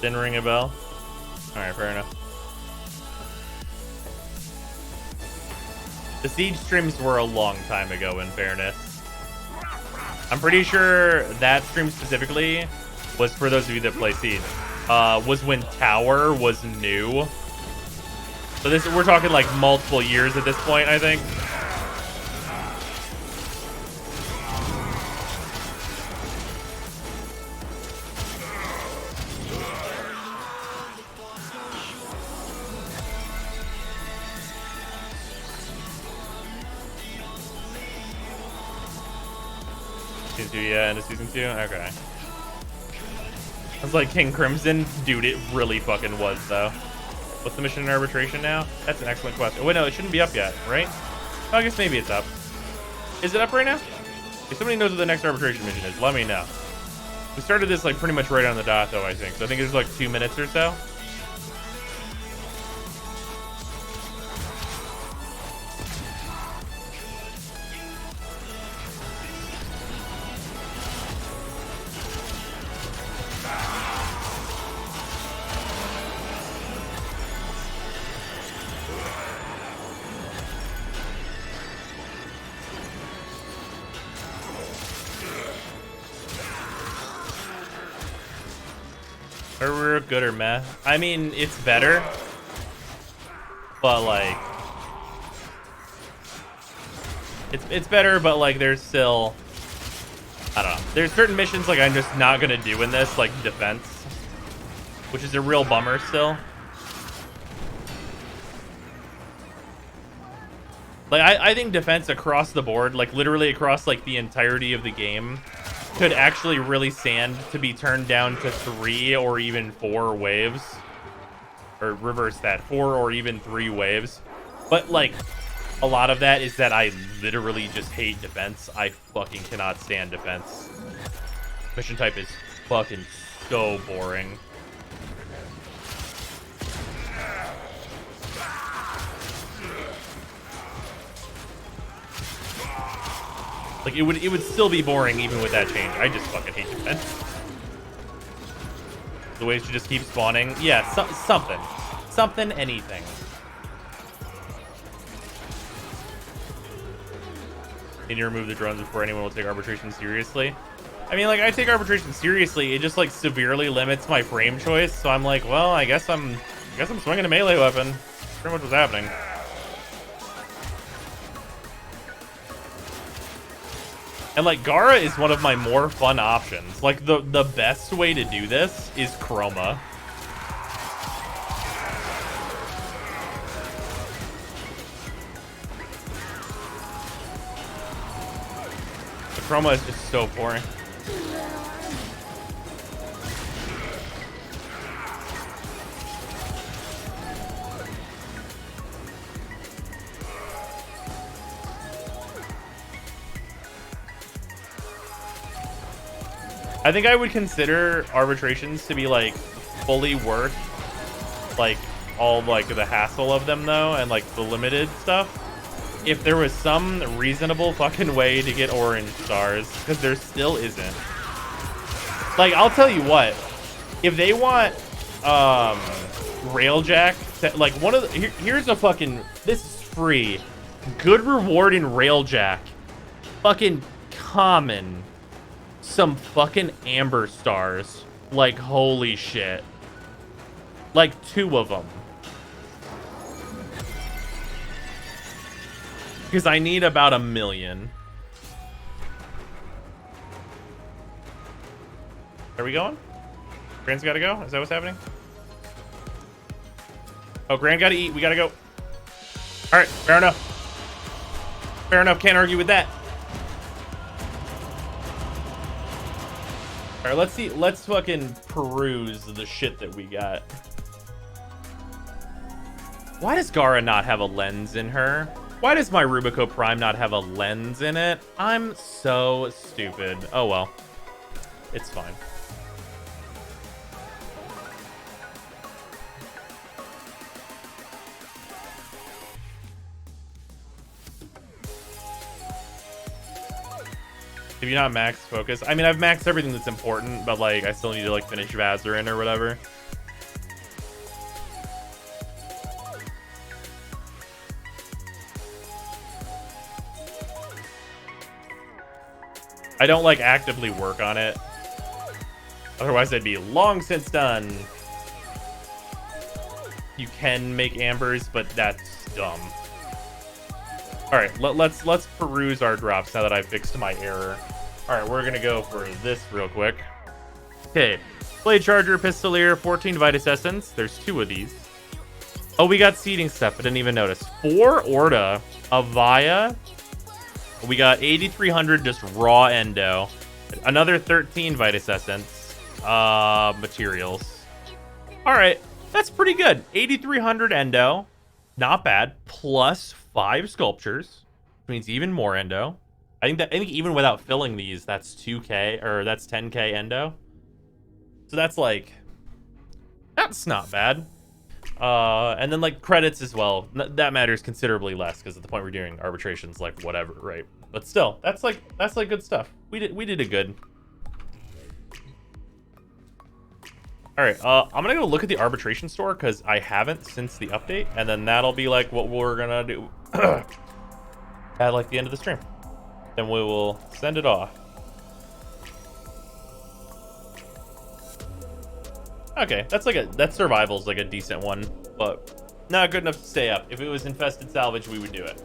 Didn't ring a bell. All right, fair enough. The Siege streams were a long time ago, in fairness. I'm pretty sure that stream specifically was for those of you that play Siege. Was when Tower was new. So this, we're talking like multiple years at this point, I think. Season 2, yeah, into Season 2? Okay. I was like, King Crimson? Dude, it really fucking was, though. What's the mission in arbitration now? That's an excellent question. Oh, wait, no, it shouldn't be up yet, right? Oh, I guess maybe it's up. Is it up right now? If somebody knows what the next arbitration mission is, let me know. We started this, like, pretty much right on the dot, though, I think. So I think there's, like, 2 minutes or so. Or we're good or meh. I mean, it's better. But, like... It's better, but, like, there's still... I don't know. There's certain missions, like, I'm just not gonna do in this, like, defense. Which is a real bummer still. Like, I think defense across the board, like, literally across, like, the entirety of the game... could actually really stand to be turned down to 3 or even 4 waves. Or reverse that, 4 or even 3 waves. But, like, a lot of that is that I literally just hate defense. I fucking cannot stand defense. Mission type is fucking so boring. Like, it would still be boring even with that change. I just fucking hate defense. The ways to just keep spawning. Yeah, something. Something, anything. Need to remove the drones before anyone will take arbitration seriously. I mean, like, I take arbitration seriously. It just, like, severely limits my frame choice. So I'm like, well, I guess I'm swinging a melee weapon. That's pretty much what's happening. And, like, Gara is one of my more fun options. Like, the best way to do this is Chroma. The Chroma is just so boring. I think I would consider arbitrations to be, like, fully worth, like, all, like, the hassle of them, though, and, like, the limited stuff. If there was some reasonable fucking way to get orange stars, because there still isn't. Like, I'll tell you what. If they want, Railjack, to, like, one of the... here's a fucking... This is free. Good reward in Railjack. Fucking common. Some fucking amber stars. Like, holy shit. Like, 2 of them. Because I need about 1 million. Are we going? Grant's gotta go? Is that what's happening? Oh, Grant gotta eat. We gotta go. Alright, fair enough. Fair enough, can't argue with that. Alright, let's see. Let's fucking peruse the shit that we got. Why does Gara not have a lens in her? Why does my Rubico Prime not have a lens in it? I'm so stupid. Oh well. It's fine. If you're not max focus, I mean, I've maxed everything that's important, but like, I still need to like finish Vazarin or whatever. I don't like actively work on it. Otherwise, I'd be long since done. You can make ambers, but that's dumb. All right, let's peruse our drops now that I fixed my error. All right, we're gonna go for this real quick. Okay, Blade Charger, Pistolier, 14 Vitus Essence. There's 2 of these. Oh, we got seeding stuff. I didn't even notice. 4 Orda, Avaya. We got 8,300 just raw endo. Another 13 Vitus Essence. Materials. All right, that's pretty good. 8,300 endo. Not bad. Plus 5 sculptures, which means even more endo. I think even without filling these, that's 2k or that's 10k endo. So that's like, that's not bad. And then like credits as well. That matters considerably less because at the point we're doing arbitrations, like whatever, right? But still, that's like good stuff. We did a good. All right, I'm gonna go look at the arbitration store because I haven't since the update, and then that'll be like what we're gonna do at like the end of the stream. Then we will send it off. Okay, that survival's like a decent one, but not good enough to stay up. If it was infested salvage, we would do it.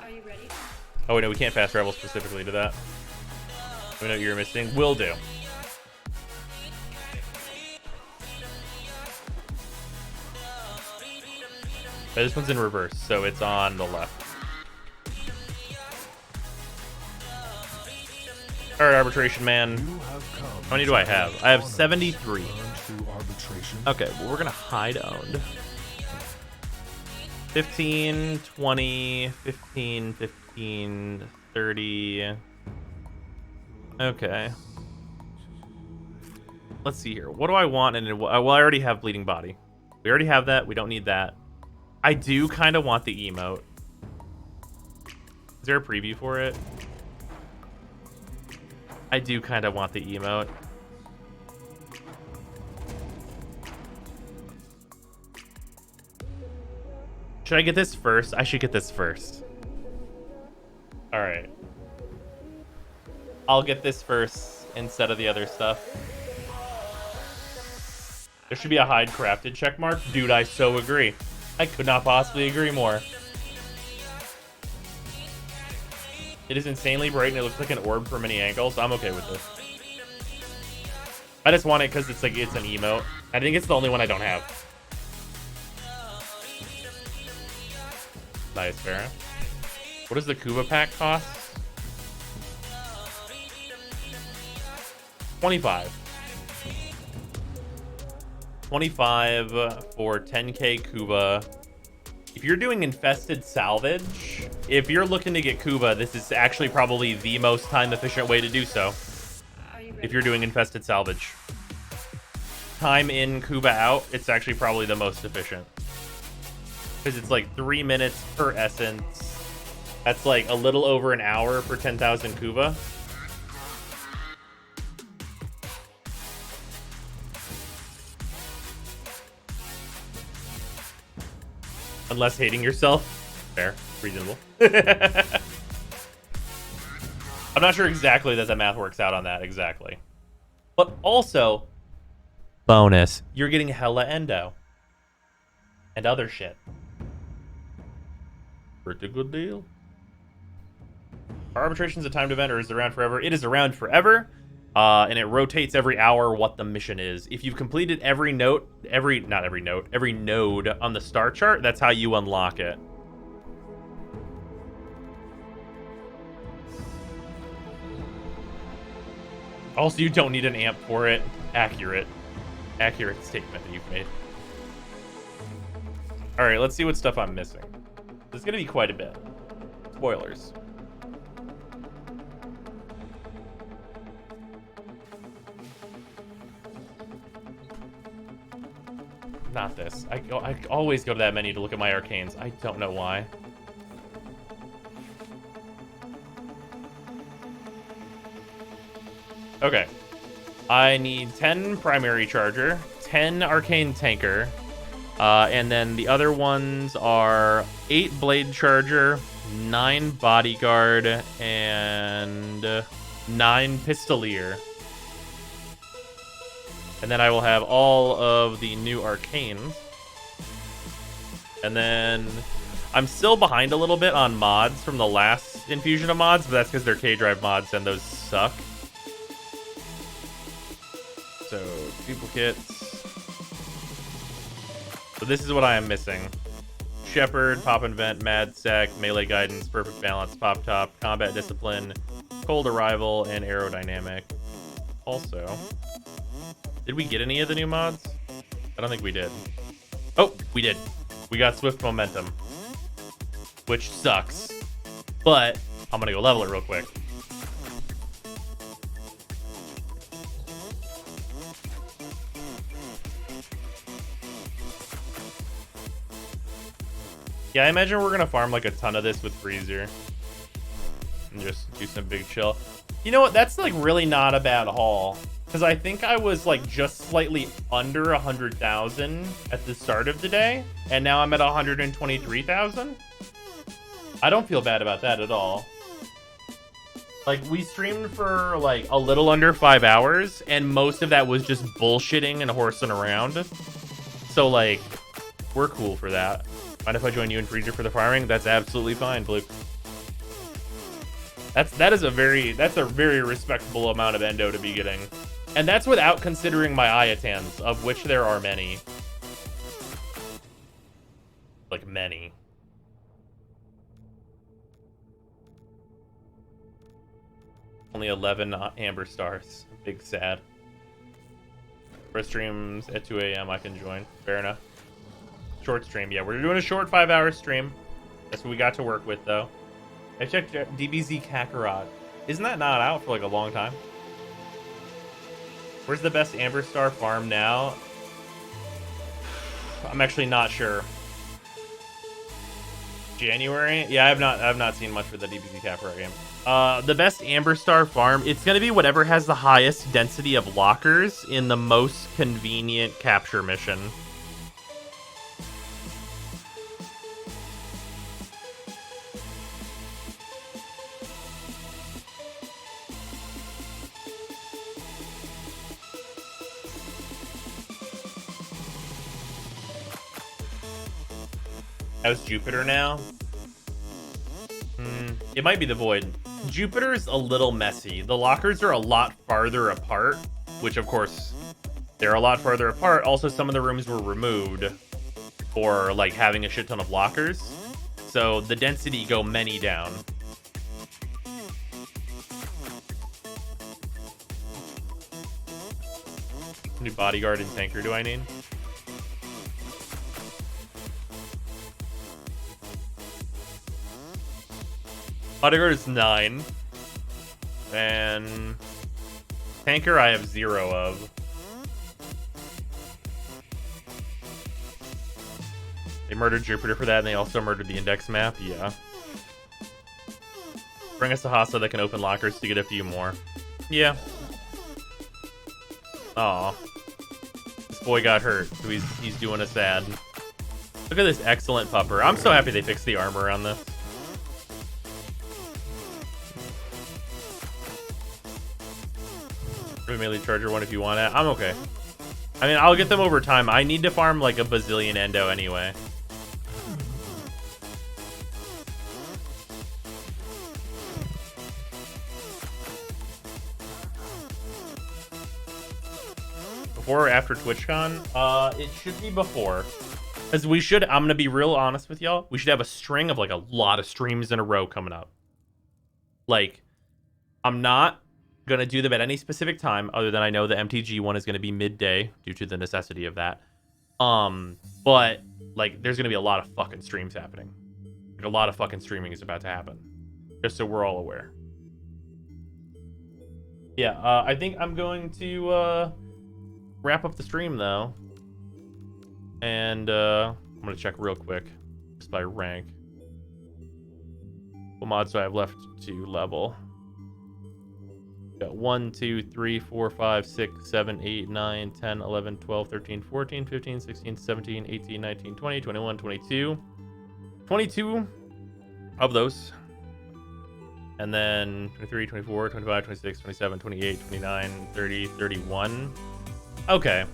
Are you ready? Oh no, we can't fast travel specifically to that. We know what you're missing. Will do. But this one's in reverse, so it's on the left. All right, arbitration man. How many do I have? I have 73. Okay, well, we're gonna hide owned. 15, 20, 15, 15, 30. Okay. Let's see here. What do I want? And well, I already have bleeding body. We already have that. We don't need that. I do kind of want the emote. Is there a preview for it? I do kind of want the emote. Should I get this first? I should get this first. All right. I'll get this first instead of the other stuff. There should be a hide crafted check mark. Dude, I so agree. I could not possibly agree more. It is insanely bright and it looks like an orb from many angles. I'm okay with this. I just want it because it's like it's an emote. I think it's the only one I don't have. Nice, Farah. What does the Kuba pack cost? 25. 25 for 10k Kuba. If you're doing infested salvage, if you're looking to get Kuba, this is actually probably the most time efficient way to do so. If you're doing infested salvage. Time in, Kuba out, it's actually probably the most efficient. Because it's like 3 minutes per essence. That's like a little over an hour for 10,000 Kuba. Unless hating yourself. Fair. Reasonable. I'm not sure exactly that the math works out on that exactly. But also, bonus, you're getting hella endo. And other shit. Pretty good deal. Are arbitrations a timed event or is it around forever? It is around forever. And it rotates every hour what the mission is. If you've completed every node on the star chart, that's how you unlock it. Also, you don't need an amp for it. Accurate statement that you've made. All right, let's see what stuff I'm missing. There's gonna be quite a bit. Spoilers. Not this. I always go to that menu to look at my arcanes. I don't know why. Okay. I need 10 primary charger, 10 arcane tanker, and then the other ones are 8 blade charger, 9 bodyguard, and 9 pistolier. And then I will have all of the new arcanes. And then I'm still behind a little bit on mods from the last infusion of mods, but that's because they're K-Drive mods and those suck. So, duplicates. So this is what I am missing. Shepherd, Pop and Vent, Mad Sec, Melee Guidance, Perfect Balance, Pop Top, Combat Discipline, Cold Arrival, and Aerodynamic. Also, did we get any of the new mods? I don't think we did. Oh, we did. We got Swift Momentum, which sucks. But I'm gonna go level it real quick. Yeah, I imagine we're gonna farm like a ton of this with Freezer and just do some big chill. You know what? That's like really not a bad haul, because I think I was like just slightly under 100,000 at the start of the day, and now I'm at 123,000. I don't feel bad about that at all. Like, we streamed for like a little under 5 hours, and most of that was just bullshitting and horsing around. So like, we're cool for that. Mind if I join you and Freezer for the farming? That's absolutely fine, Blue. That's a very respectable amount of endo to be getting. And that's without considering my Iatans, of which there are many. Like, many. Only 11 Amber Stars. Big sad. First streams at 2 a.m. I can join. Fair enough. Short stream. Yeah, we're doing a short 5-hour stream. That's what we got to work with, though. I checked DBZ Kakarot. Isn't that not out for like a long time? Where's the best Amber Star farm now? I'm actually not sure. January? Yeah, I've not seen much for the DBZ Kakarot game. The best Amber Star farm, it's gonna be whatever has the highest density of lockers in the most convenient capture mission. How's Jupiter now? It might be the Void. Jupiter's a little messy. The lockers are a lot farther apart, which of course, they're a lot farther apart. Also, some of the rooms were removed for like having a shit ton of lockers. So the density go many down. How many bodyguard and tanker do I need? Bodyguard is 9. And tanker I have 0 of. They murdered Jupiter for that, and they also murdered the index map. Yeah. Bring us a Hasa that can open lockers to get a few more. Yeah. Aw. This boy got hurt, so he's doing us bad. Look at this excellent pupper. I'm so happy they fixed the armor on this. Melee charger one if you want it. I'm okay. I mean, I'll get them over time. I need to farm like a bazillion endo anyway. Before or after TwitchCon? It should be before. Because we should, I'm going to be real honest with y'all. We should have a string of like a lot of streams in a row coming up. Like, I'm not gonna do them at any specific time other than I know the MTG one is gonna be midday due to the necessity of that. But like there's gonna be a lot of fucking streams happening. Like, a lot of fucking streaming is about to happen. Just so we're all aware. Yeah, I think I'm going to wrap up the stream though. And I'm gonna check real quick just by rank. What mods do I have left to level? Got 1, 2, 3, 4, 5, 6, 7, 8, 9, 10, 11, 12, 13, 14, 15, 16, 17, 18, 19, 20, 21, 22. 22 of those. And then 23, 24, 25, 26, 27, 28, 29, 30, 31. Okay.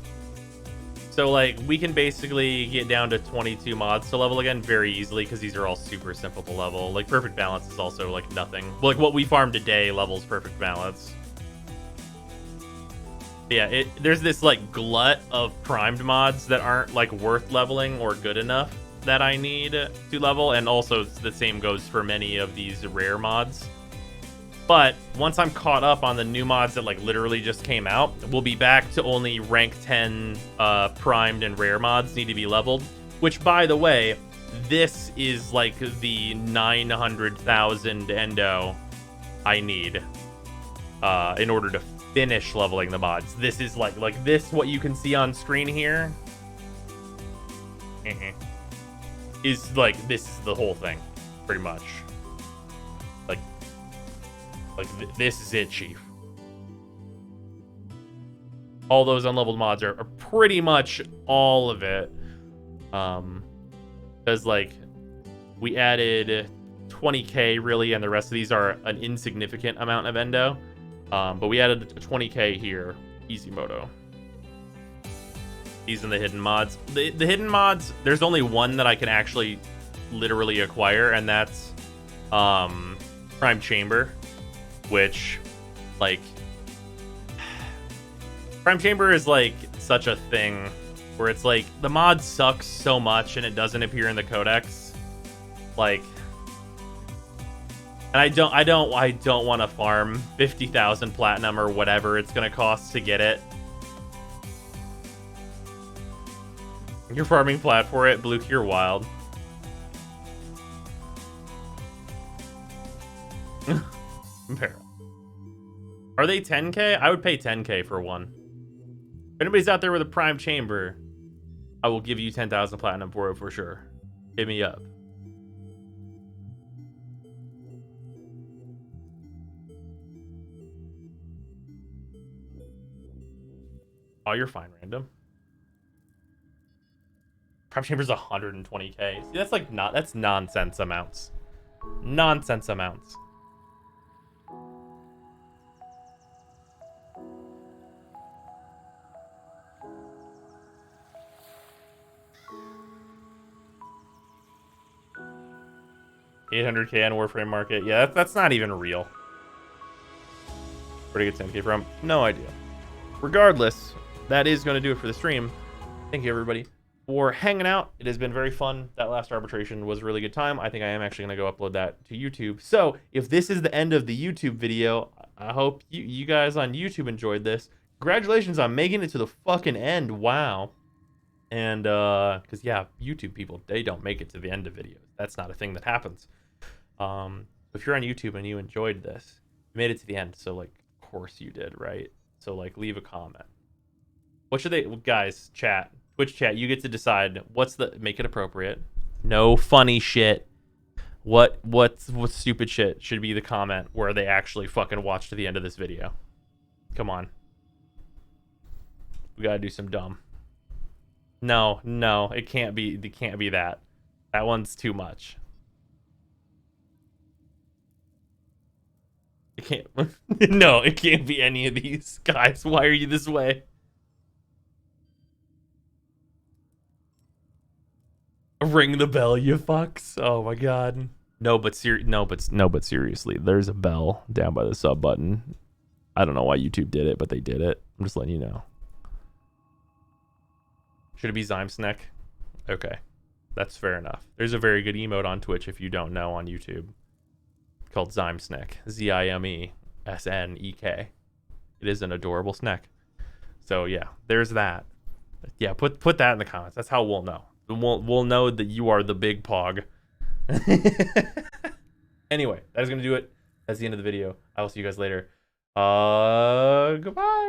So, like, we can basically get down to 22 mods to level again very easily because these are all super simple to level. Like, Perfect Balance is also, like, nothing. Like, what we farmed today levels Perfect Balance. Yeah, there's this, like, glut of primed mods that aren't, like, worth leveling or good enough that I need to level. And also, the same goes for many of these rare mods. But once I'm caught up on the new mods that like literally just came out, we'll be back to only rank 10 primed and rare mods need to be leveled. Which, by the way, this is like the 900,000 endo I need in order to finish leveling the mods. This is like this, what you can see on screen here, is like, this is the whole thing, pretty much. This is it, Chief. All those unleveled mods are pretty much all of it. Because, like, we added 20k, really, and the rest of these are an insignificant amount of endo. But we added 20k here. Easy moto. These are the hidden mods. The hidden mods, there's only one that I can actually literally acquire, and that's Prime Chamber. Which, like, Prime Chamber is like such a thing where it's like the mod sucks so much and it doesn't appear in the codex, like, and I don't want to farm 50,000 platinum or whatever it's gonna cost to get it. You're farming plat for it, Bluke, you're wild. Are they 10k? I would pay 10k for one. If anybody's out there with a Prime Chamber, I will give you 10,000 platinum for it for sure. Hit me up. Oh, you're fine, random. Prime Chamber's 120k. See, that's like that's nonsense amounts. Nonsense amounts. $800k on Warframe market. Yeah, that's not even real. Where to get 10k from? No idea. Regardless, that is going to do it for the stream. Thank you, everybody, for hanging out. It has been very fun. That last arbitration was a really good time. I think I am actually going to go upload that to YouTube. So if this is the end of the YouTube video, I hope you guys on YouTube enjoyed this. Congratulations on making it to the fucking end. Wow. And because yeah, YouTube people, they don't make it to the end of videos. That's not a thing that happens. If you're on YouTube and you enjoyed this, you made it to the end, so like, of course you did, right? So like, leave a comment. What should they, guys, chat, Twitch chat, you get to decide make it appropriate. No funny shit. What stupid shit should be the comment where they actually fucking watch to the end of this video? Come on. We gotta do some dumb. No, it can't be that. That one's too much. It can't. No, it can't be any of these. Guys, why are you this way? Ring the bell, you fucks. Oh my god. No, but seriously, there's a bell down by the sub button. I don't know why YouTube did it, but they did it. I'm just letting you know. Should it be Zimesneck? Okay. That's fair enough. There's a very good emote on Twitch if you don't know on YouTube. Called Zimesneck. Zimesnek. It is an adorable snack. So yeah, there's that. Yeah, put that in the comments. That's how we'll know. We'll know that you are the big pog. Anyway, that is gonna do it. That's the end of the video. I will see you guys later. Goodbye.